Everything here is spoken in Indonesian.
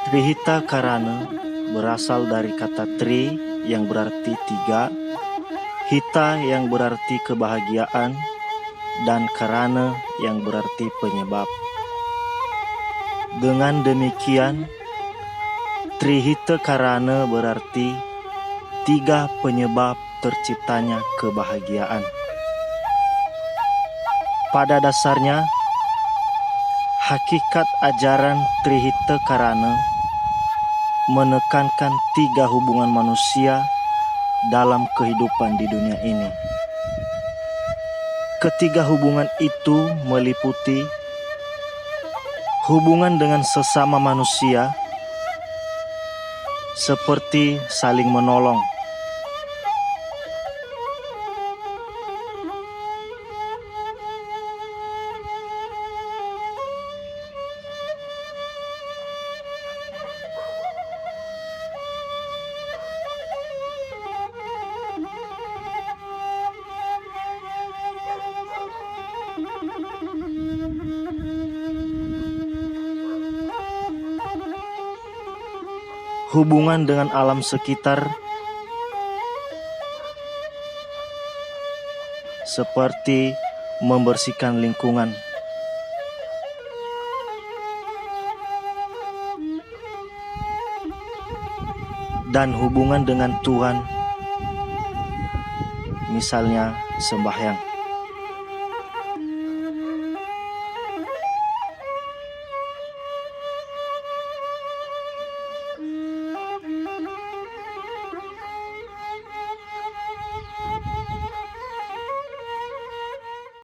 Trihita Karana berasal dari kata tri yang berarti tiga, hita yang berarti kebahagiaan, dan karana yang berarti penyebab. Dengan demikian, Trihita Karana berarti tiga penyebab terciptanya kebahagiaan. Pada dasarnya, hakikat ajaran Trihita Karana menekankan tiga hubungan manusia dalam kehidupan di dunia ini. Ketiga hubungan itu meliputi hubungan dengan sesama manusia, seperti saling menolong, hubungan dengan alam sekitar, seperti membersihkan lingkungan, dan hubungan dengan Tuhan, misalnya sembahyang.